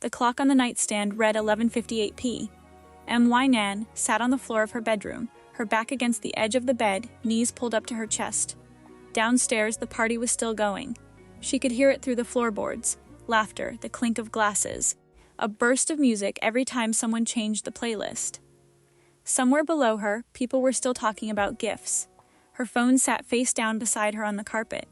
The clock on the nightstand read 11:58 p. My Nan sat on the floor of her bedroom, her back against the edge of the bed, knees pulled up to her chest. Downstairs, the party was still going. She could hear it through the floorboards, laughter, the clink of glasses, a burst of music every time someone changed the playlist. Somewhere below her, people were still talking about gifts. Her phone sat face down beside her on the carpet.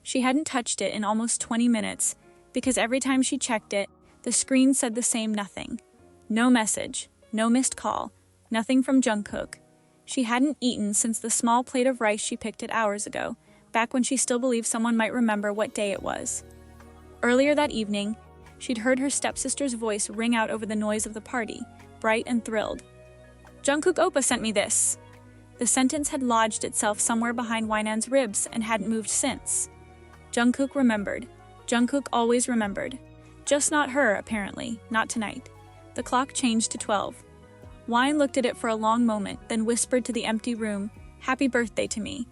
She hadn't touched it in almost 20 minutes, because every time she checked it, the screen said the same nothing. No message, no missed call, nothing from Jungkook. She hadn't eaten since the small plate of rice she picked it hours ago, back when she still believed someone might remember what day it was. Earlier that evening, she'd heard her stepsister's voice ring out over the noise of the party, bright and thrilled. "Jungkook Oppa sent me this." The sentence had lodged itself somewhere behind Wynan's ribs and hadn't moved since. Jungkook remembered. Jungkook always remembered. Just not her, apparently, not tonight. The clock changed to 12. Wyn looked at it for a long moment, then whispered to the empty room, "Happy birthday to me."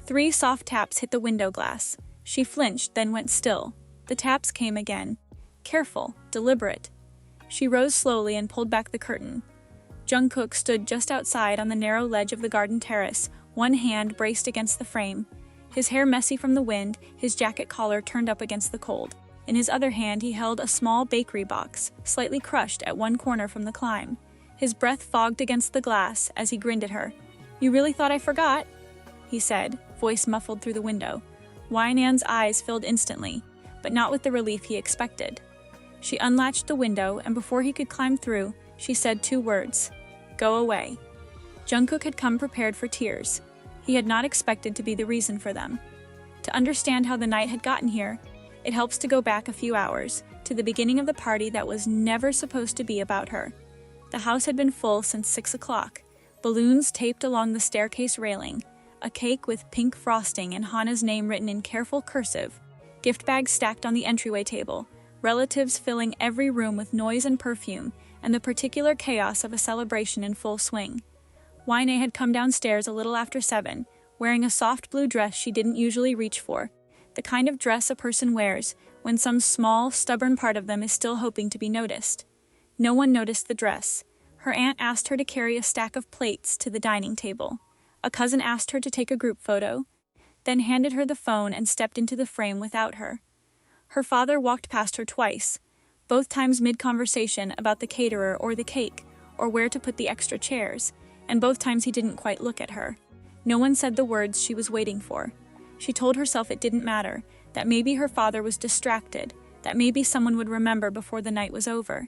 3 soft taps hit the window glass. She flinched, then went still. The taps came again. Careful, deliberate. She rose slowly and pulled back the curtain. Jungkook stood just outside on the narrow ledge of the garden terrace, one hand braced against the frame. His hair messy from the wind, his jacket collar turned up against the cold. In his other hand he held a small bakery box, slightly crushed at one corner from the climb. His breath fogged against the glass as he grinned at her. "You really thought I forgot?" he said, voice muffled through the window. Wynan's eyes filled instantly, but not with the relief he expected. She unlatched the window, and before he could climb through, she said 2 words. "Go away." Jungkook had come prepared for tears. He had not expected to be the reason for them. To understand how the night had gotten here, it helps to go back a few hours, to the beginning of the party that was never supposed to be about her. The house had been full since 6 o'clock, balloons taped along the staircase railing, a cake with pink frosting and Hana's name written in careful cursive, gift bags stacked on the entryway table, relatives filling every room with noise and perfume, and the particular chaos of a celebration in full swing. Wynay had come downstairs a little after 7, wearing a soft blue dress she didn't usually reach for, the kind of dress a person wears when some small, stubborn part of them is still hoping to be noticed. No one noticed the dress. Her aunt asked her to carry a stack of plates to the dining table. A cousin asked her to take a group photo, then handed her the phone and stepped into the frame without her. Her father walked past her twice, both times mid-conversation about the caterer or the cake, or where to put the extra chairs, and both times he didn't quite look at her. No one said the words she was waiting for. She told herself it didn't matter, that maybe her father was distracted, that maybe someone would remember before the night was over.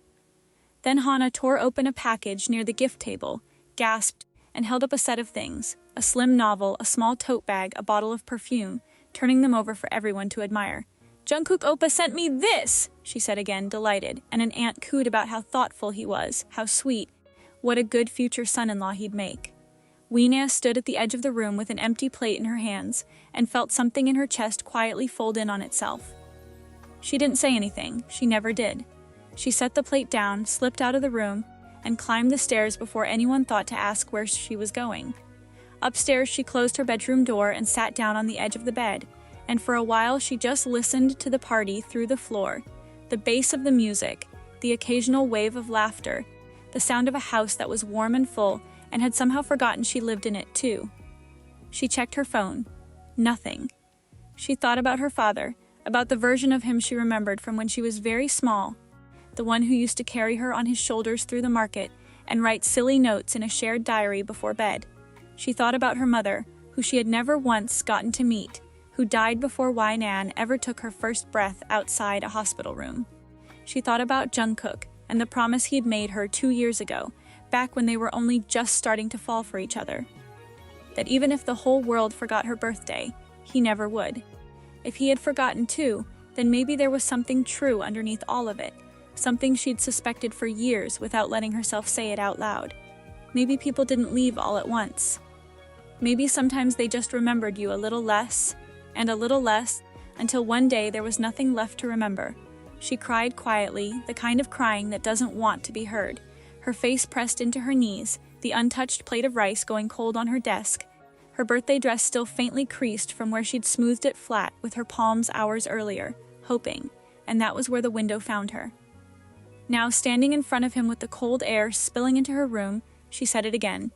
Then Hana tore open a package near the gift table, gasped, and held up a set of things, a slim novel, a small tote bag, a bottle of perfume, turning them over for everyone to admire. "Jungkook Oppa sent me this!" she said again, delighted, and an aunt cooed about how thoughtful he was, how sweet, what a good future son-in-law he'd make. Weena stood at the edge of the room with an empty plate in her hands, and felt something in her chest quietly fold in on itself. She didn't say anything, she never did. She set the plate down, slipped out of the room, and climbed the stairs before anyone thought to ask where she was going. Upstairs, she closed her bedroom door and sat down on the edge of the bed, and for a while she just listened to the party through the floor, the bass of the music, the occasional wave of laughter, the sound of a house that was warm and full and had somehow forgotten she lived in it too. She checked her phone. Nothing. She thought about her father, about the version of him she remembered from when she was very small, the one who used to carry her on his shoulders through the market and write silly notes in a shared diary before bed. She thought about her mother, who she had never once gotten to meet, who died before Wynan ever took her first breath outside a hospital room. She thought about Jungkook and the promise he'd made her 2 years ago, back when they were only just starting to fall for each other. That even if the whole world forgot her birthday, he never would. If he had forgotten too, then maybe there was something true underneath all of it, something she'd suspected for years without letting herself say it out loud. Maybe people didn't leave all at once. Maybe sometimes they just remembered you a little less, and a little less, until one day there was nothing left to remember. She cried quietly, the kind of crying that doesn't want to be heard, her face pressed into her knees, the untouched plate of rice going cold on her desk, her birthday dress still faintly creased from where she'd smoothed it flat with her palms hours earlier, hoping, and that was where the window found her. Now, standing in front of him with the cold air spilling into her room, she said it again.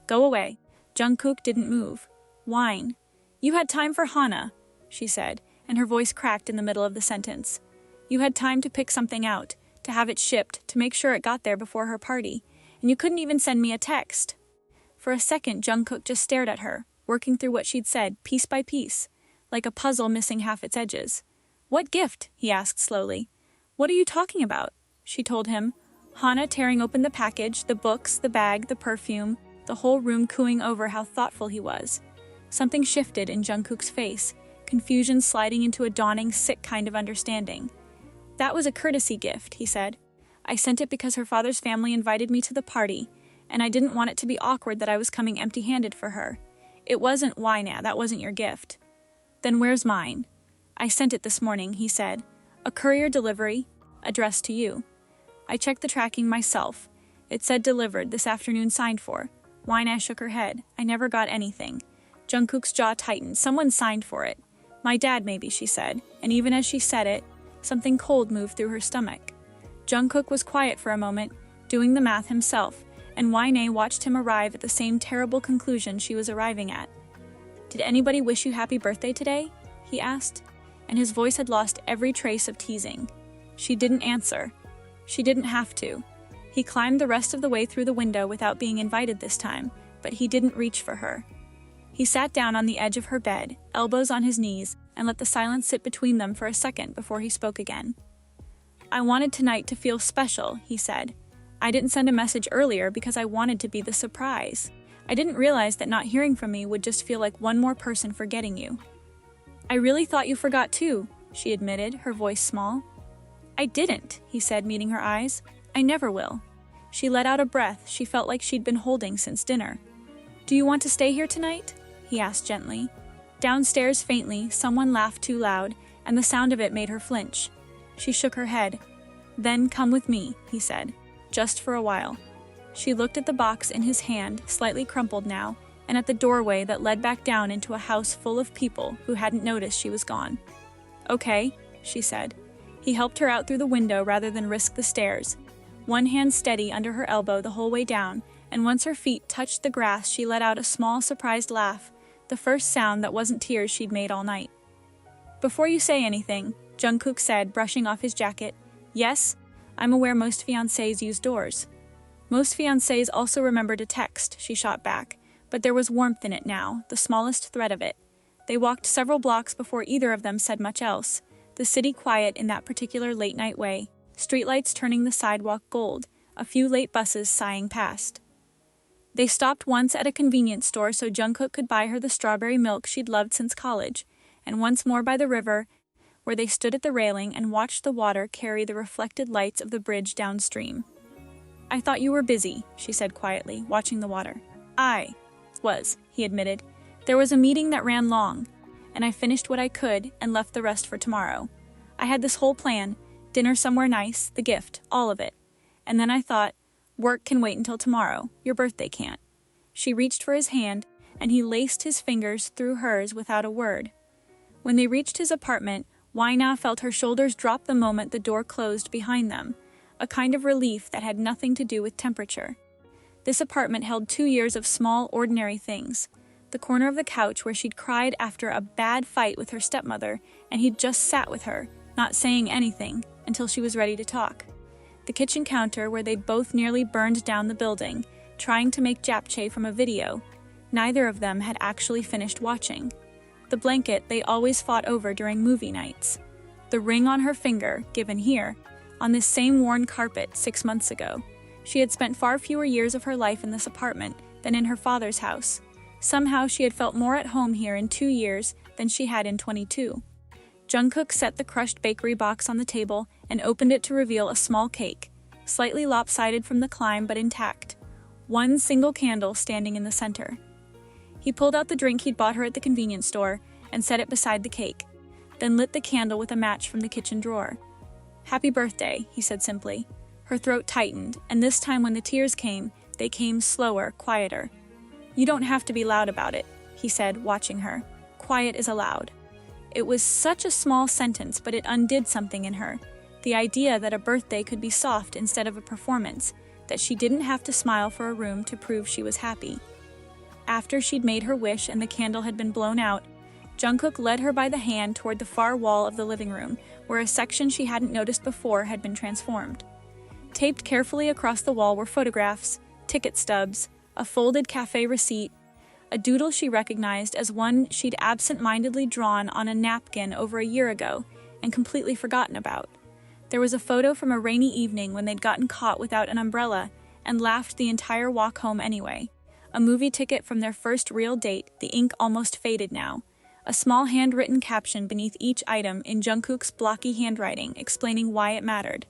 Go away. Jungkook didn't move. Whine. You had time for Hana, she said, and her voice cracked in the middle of the sentence. You had time to pick something out, to have it shipped, to make sure it got there before her party, and you couldn't even send me a text. For a second, Jungkook just stared at her, working through what she'd said, piece by piece, like a puzzle missing half its edges. What gift? He asked slowly. What are you talking about? She told him, Hana tearing open the package, the books, the bag, the perfume, the whole room cooing over how thoughtful he was. Something shifted in Jungkook's face, confusion sliding into a dawning, sick kind of understanding. That was a courtesy gift, he said. I sent it because her father's family invited me to the party, and I didn't want it to be awkward that I was coming empty-handed for her. It wasn't, why now, that wasn't your gift. Then where's mine? I sent it this morning, he said. A courier delivery, addressed to you. I checked the tracking myself. It said delivered this afternoon, signed for. Wina shook her head. I never got anything. Jungkook's jaw tightened. Someone signed for it. My dad maybe, she said, and even as she said it, something cold moved through her stomach. Jungkook was quiet for a moment, doing the math himself, and Wina watched him arrive at the same terrible conclusion she was arriving at. Did anybody wish you happy birthday today? He asked, and his voice had lost every trace of teasing. She didn't answer. She didn't have to. He climbed the rest of the way through the window without being invited this time, but he didn't reach for her. He sat down on the edge of her bed, elbows on his knees, and let the silence sit between them for a second before he spoke again. I wanted tonight to feel special, he said. I didn't send a message earlier because I wanted to be the surprise. I didn't realize that not hearing from me would just feel like one more person forgetting you. I really thought you forgot too, she admitted, her voice small. I didn't, he said, meeting her eyes. I never will. She let out a breath she felt like she'd been holding since dinner. Do you want to stay here tonight? He asked gently. Downstairs faintly, someone laughed too loud, and the sound of it made her flinch. She shook her head. Then come with me, he said, just for a while. She looked at the box in his hand, slightly crumpled now, and at the doorway that led back down into a house full of people who hadn't noticed she was gone. Okay, she said. He helped her out through the window rather than risk the stairs, one hand steady under her elbow the whole way down, and once her feet touched the grass she let out a small surprised laugh, the first sound that wasn't tears she'd made all night. Before you say anything, Jungkook said, brushing off his jacket, yes, I'm aware most fiancés use doors. Most fiancés also remember to text, she shot back, but there was warmth in it now, the smallest thread of it. They walked several blocks before either of them said much else, the city quiet in that particular late-night way, streetlights turning the sidewalk gold, a few late buses sighing past. They stopped once at a convenience store so Jungkook could buy her the strawberry milk she'd loved since college, and once more by the river, where they stood at the railing and watched the water carry the reflected lights of the bridge downstream. I thought you were busy, she said quietly, watching the water. I was, he admitted. There was a meeting that ran long, and I finished what I could and left the rest for tomorrow. I had this whole plan, dinner somewhere nice, the gift, all of it. And then I thought, work can wait until tomorrow, your birthday can't. She reached for his hand, and he laced his fingers through hers without a word. When they reached his apartment, Wina felt her shoulders drop the moment the door closed behind them, a kind of relief that had nothing to do with temperature. This apartment held 2 years of small, ordinary things. The corner of the couch where she'd cried after a bad fight with her stepmother, and he'd just sat with her, not saying anything, until she was ready to talk. The kitchen counter where they'd both nearly burned down the building, trying to make japchae from a video. Neither of them had actually finished watching. The blanket they always fought over during movie nights. The ring on her finger, given here, on this same worn carpet 6 months ago. She had spent far fewer years of her life in this apartment than in her father's house. Somehow she had felt more at home here in 2 years than she had in 22. Jungkook set the crushed bakery box on the table and opened it to reveal a small cake, slightly lopsided from the climb but intact, one single candle standing in the center. He pulled out the drink he'd bought her at the convenience store and set it beside the cake, then lit the candle with a match from the kitchen drawer. Happy birthday, he said simply. Her throat tightened, and this time when the tears came, they came slower, quieter. You don't have to be loud about it, he said, watching her. Quiet is allowed. It was such a small sentence, but it undid something in her. The idea that a birthday could be soft instead of a performance, that she didn't have to smile for a room to prove she was happy. After she'd made her wish and the candle had been blown out, Jungkook led her by the hand toward the far wall of the living room, where a section she hadn't noticed before had been transformed. Taped carefully across the wall were photographs, ticket stubs, a folded cafe receipt, a doodle she recognized as one she'd absent-mindedly drawn on a napkin over a year ago and completely forgotten about. There was a photo from a rainy evening when they'd gotten caught without an umbrella and laughed the entire walk home anyway. A movie ticket from their first real date, the ink almost faded now. A small handwritten caption beneath each item in Jungkook's blocky handwriting explaining why it mattered.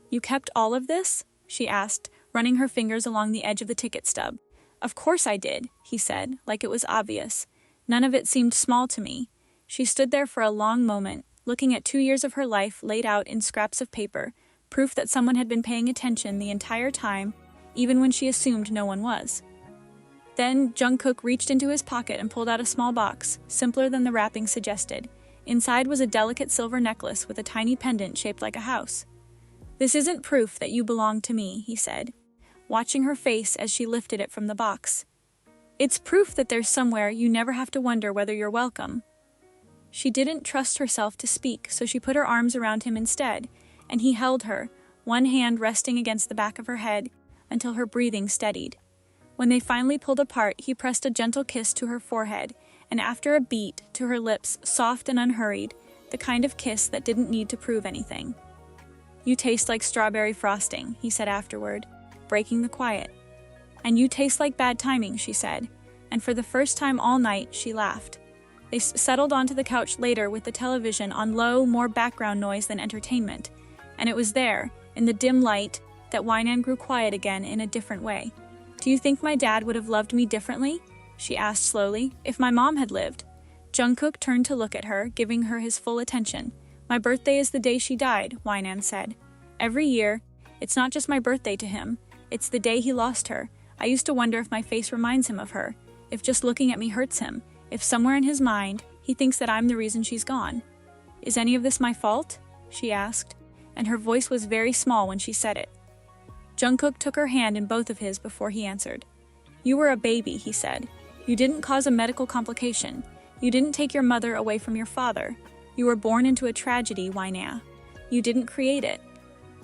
"You kept all of this?" she asked, running her fingers along the edge of the ticket stub. "Of course I did," he said, like it was obvious. None of it seemed small to me. She stood there for a long moment, looking at 2 years of her life laid out in scraps of paper, proof that someone had been paying attention the entire time, even when she assumed no one was. Then Jungkook reached into his pocket and pulled out a small box, simpler than the wrapping suggested. Inside was a delicate silver necklace with a tiny pendant shaped like a house. "This isn't proof that you belong to me," he said, watching her face as she lifted it from the box. "It's proof that there's somewhere you never have to wonder whether you're welcome." She didn't trust herself to speak, so she put her arms around him instead, and he held her, one hand resting against the back of her head, until her breathing steadied. When they finally pulled apart, he pressed a gentle kiss to her forehead, and after a beat, to her lips, soft and unhurried, the kind of kiss that didn't need to prove anything. "You taste like strawberry frosting," he said afterward, breaking the quiet. "And you taste like bad timing," she said, and for the first time all night, she laughed. They settled onto the couch later with the television on low, more background noise than entertainment, and it was there, in the dim light, that Wainan grew quiet again in a different way. "Do you think my dad would have loved me differently?" she asked slowly, "if my mom had lived?" Jungkook turned to look at her, giving her his full attention. "My birthday is the day she died," Wainan said. "Every year, it's not just my birthday to him, it's the day he lost her. I used to wonder if my face reminds him of her, if just looking at me hurts him, if somewhere in his mind, he thinks that I'm the reason she's gone. Is any of this my fault?" she asked, and her voice was very small when she said it. Jungkook took her hand in both of his before he answered. "You were a baby," he said. "You didn't cause a medical complication. You didn't take your mother away from your father. You were born into a tragedy, Wainan. You didn't create it."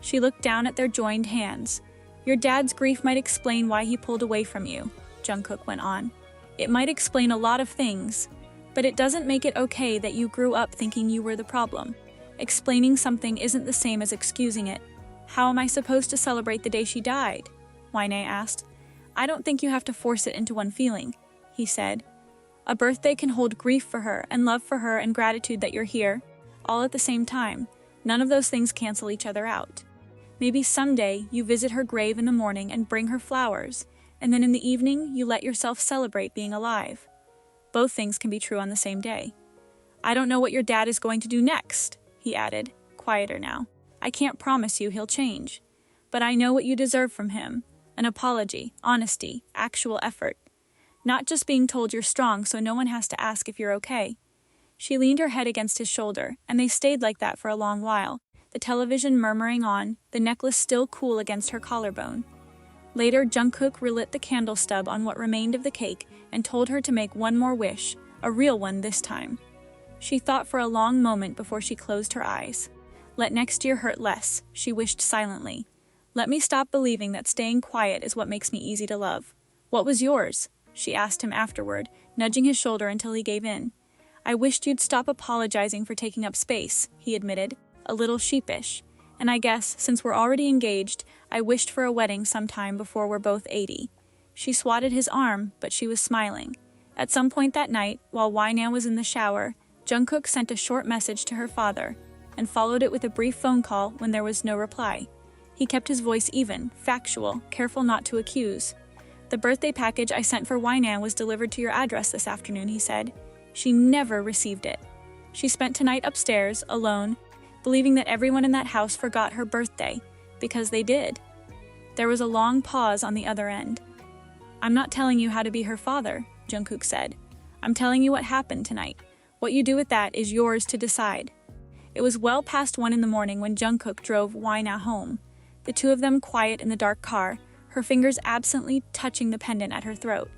She looked down at their joined hands. "Your dad's grief might explain why he pulled away from you," Jungkook went on. "It might explain a lot of things, but it doesn't make it okay that you grew up thinking you were the problem. Explaining something isn't the same as excusing it. How am I supposed to celebrate the day she died?" Wainan asked. "I don't think you have to force it into one feeling," he said. "A birthday can hold grief for her and love for her and gratitude that you're here, all at the same time. None of those things cancel each other out. Maybe someday you visit her grave in the morning and bring her flowers, and then in the evening you let yourself celebrate being alive. Both things can be true on the same day. I don't know what your dad is going to do next," he added, quieter now. "I can't promise you he'll change. But I know what you deserve from him. An apology, honesty, actual effort. Not just being told you're strong so no one has to ask if you're okay." She leaned her head against his shoulder, and they stayed like that for a long while, the television murmuring on, the necklace still cool against her collarbone. Later, Jungkook relit the candle stub on what remained of the cake and told her to make one more wish, a real one this time. She thought for a long moment before she closed her eyes. "Let next year hurt less," she wished silently. "Let me stop believing that staying quiet is what makes me easy to love." "What was yours?" she asked him afterward, nudging his shoulder until he gave in. "I wished you'd stop apologizing for taking up space," he admitted, a little sheepish. "And I guess, since we're already engaged, I wished for a wedding sometime before we're both 80. She swatted his arm, but she was smiling. At some point that night, while Wainan was in the shower, Jungkook sent a short message to her father, and followed it with a brief phone call when there was no reply. He kept his voice even, factual, careful not to accuse. "The birthday package I sent for Wainan was delivered to your address this afternoon," he said. "She never received it. She spent tonight upstairs, alone, believing that everyone in that house forgot her birthday, because they did." There was a long pause on the other end. "I'm not telling you how to be her father," Jungkook said. "I'm telling you what happened tonight. What you do with that is yours to decide." It was well past 1 in the morning when Jungkook drove Yna home. The two of them quiet in the dark car, her fingers absently touching the pendant at her throat.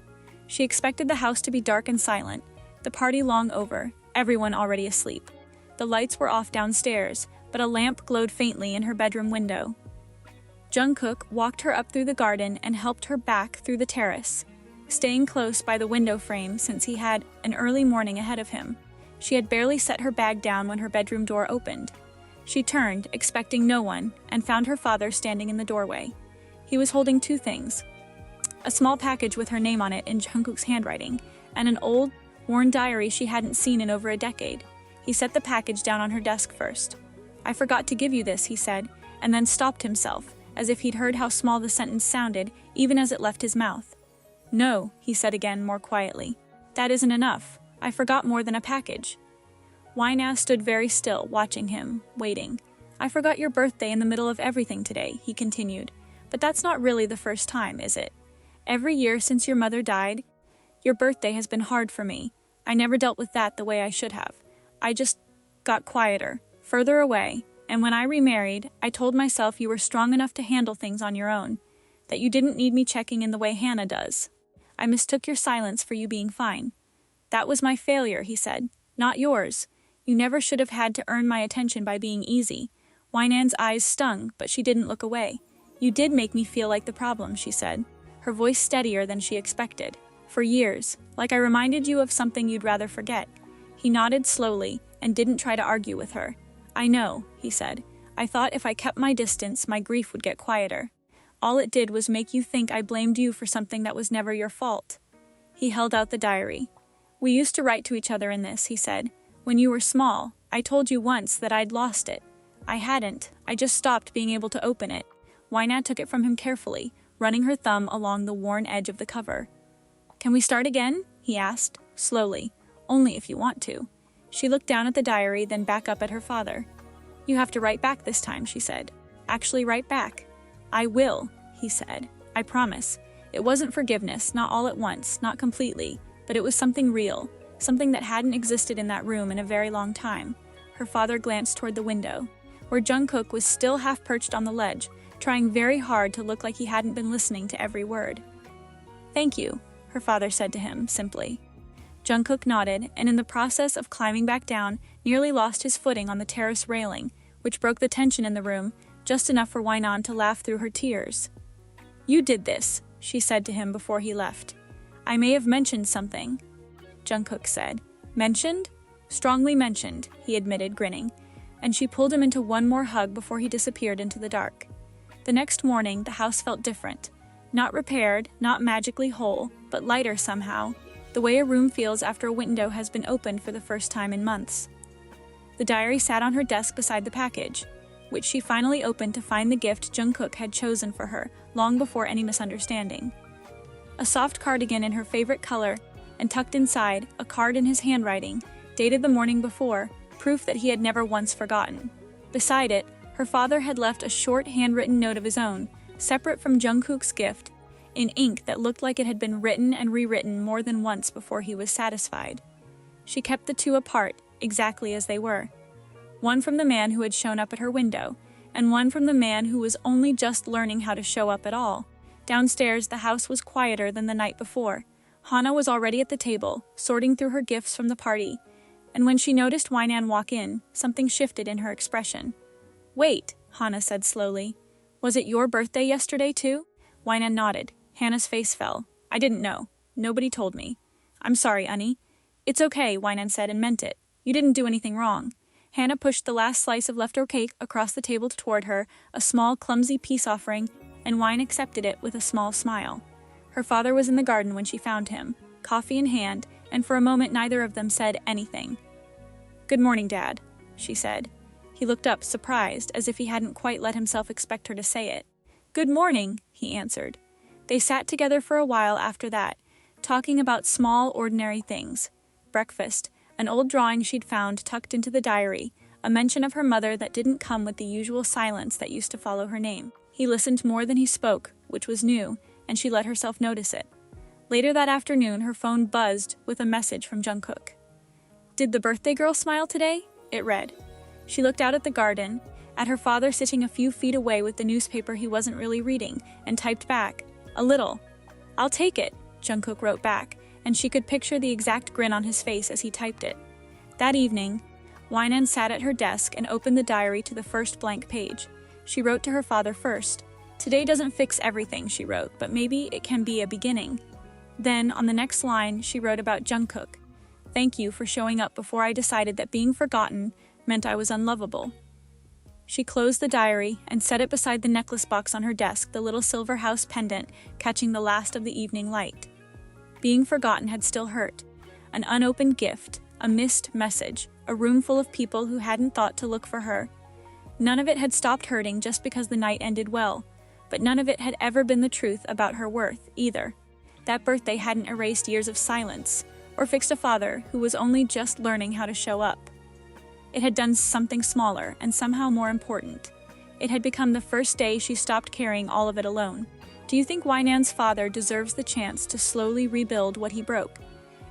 She expected the house to be dark and silent, the party long over, everyone already asleep. The lights were off downstairs, but a lamp glowed faintly in her bedroom window. Jungkook walked her up through the garden and helped her back through the terrace, staying close by the window frame since he had an early morning ahead of him. She had barely set her bag down when her bedroom door opened. She turned, expecting no one, and found her father standing in the doorway. He was holding two things: a small package with her name on it in Jungkook's handwriting, and an old, worn diary she hadn't seen in over a decade. He set the package down on her desk first. "I forgot to give you this," he said, and then stopped himself, as if he'd heard how small the sentence sounded, even as it left his mouth. "No," he said again, more quietly. "That isn't enough. I forgot more than a package." Yna stood very still, watching him, waiting. "I forgot your birthday in the middle of everything today," he continued. "But that's not really the first time, is it? Every year since your mother died, your birthday has been hard for me. I never dealt with that the way I should have. I just got quieter, further away, and when I remarried, I told myself you were strong enough to handle things on your own, that you didn't need me checking in the way Hannah does. I mistook your silence for you being fine. That was my failure," he said, "not yours. You never should have had to earn my attention by being easy." Yna's eyes stung, but she didn't look away. "You did make me feel like the problem," she said, her voice steadier than she expected. "For years, like I reminded you of something you'd rather forget." He nodded slowly and didn't try to argue with her. "I know," he said. "I thought if I kept my distance, my grief would get quieter. All it did was make you think I blamed you for something that was never your fault." He held out the diary. "We used to write to each other in this," he said. "When you were small, I told you once that I'd lost it. I hadn't, I just stopped being able to open it." Yna took it from him carefully, running her thumb along the worn edge of the cover. "Can we start again?" he asked, slowly. "Only if you want to." She looked down at the diary, then back up at her father. "You have to write back this time," she said. "Actually write back." "I will," he said. "I promise. It wasn't forgiveness, not all at once, not completely, but it was something real, something that hadn't existed in that room in a very long time." Her father glanced toward the window, where Jungkook was still half perched on the ledge, trying very hard to look like he hadn't been listening to every word. "Thank you," her father said to him, simply. Jungkook nodded, and in the process of climbing back down, nearly lost his footing on the terrace railing, which broke the tension in the room, just enough for Yna to laugh through her tears. "You did this," she said to him before he left. "I may have mentioned something," Jungkook said. "Mentioned?" "Strongly mentioned," he admitted, grinning, and she pulled him into one more hug before he disappeared into the dark. The next morning, the house felt different. Not repaired, not magically whole, but lighter somehow, the way a room feels after a window has been opened for the first time in months. The diary sat on her desk beside the package, which she finally opened to find the gift Jungkook had chosen for her long before any misunderstanding. A soft cardigan in her favorite color, and tucked inside, a card in his handwriting, dated the morning before, proof that he had never once forgotten. Beside it, her father had left a short handwritten note of his own, separate from Jungkook's gift, in ink that looked like it had been written and rewritten more than once before he was satisfied. She kept the two apart, exactly as they were. One from the man who had shown up at her window, and one from the man who was only just learning how to show up at all. Downstairs, the house was quieter than the night before. Hannah was already at the table, sorting through her gifts from the party, and when she noticed Yna walk in, something shifted in her expression. "Wait," Hannah said slowly. "Was it your birthday yesterday, too?" Yna nodded. Hannah's face fell. "I didn't know. Nobody told me." "I'm sorry, Unnie." "It's okay," Yna said, and meant it. "You didn't do anything wrong." Hannah pushed the last slice of leftover cake across the table toward her, a small, clumsy peace offering, and Yna accepted it with a small smile. Her father was in the garden when she found him, coffee in hand, and for a moment neither of them said anything. "Good morning, Dad," she said. He looked up, surprised, as if he hadn't quite let himself expect her to say it. "Good morning," he answered. They sat together for a while after that, talking about small, ordinary things. Breakfast, an old drawing she'd found tucked into the diary, a mention of her mother that didn't come with the usual silence that used to follow her name. He listened more than he spoke, which was new, and she let herself notice it. Later that afternoon, her phone buzzed with a message from Jungkook. "Did the birthday girl smile today?" it read. She looked out at the garden, at her father sitting a few feet away with the newspaper he wasn't really reading, and typed back, "A little." "I'll take it," Jungkook wrote back, and she could picture the exact grin on his face as he typed it. That evening, Wainan sat at her desk and opened the diary to the first blank page. She wrote to her father first. "Today doesn't fix everything," she wrote, "but maybe it can be a beginning." Then, on the next line, she wrote about Jungkook. "Thank you for showing up before I decided that being forgotten meant I was unlovable." She closed the diary and set it beside the necklace box on her desk, the little silver house pendant catching the last of the evening light. Being forgotten had still hurt. An unopened gift, a missed message, a room full of people who hadn't thought to look for her. None of it had stopped hurting just because the night ended well, but none of it had ever been the truth about her worth, either. That birthday hadn't erased years of silence, or fixed a father who was only just learning how to show up. It had done something smaller and somehow more important. It had become the first day she stopped carrying all of it alone. Do you think Wainan's father deserves the chance to slowly rebuild what he broke?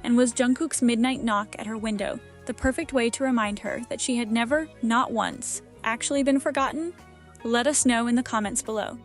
And was Jungkook's midnight knock at her window the perfect way to remind her that she had never, not once, actually been forgotten? Let us know in the comments below.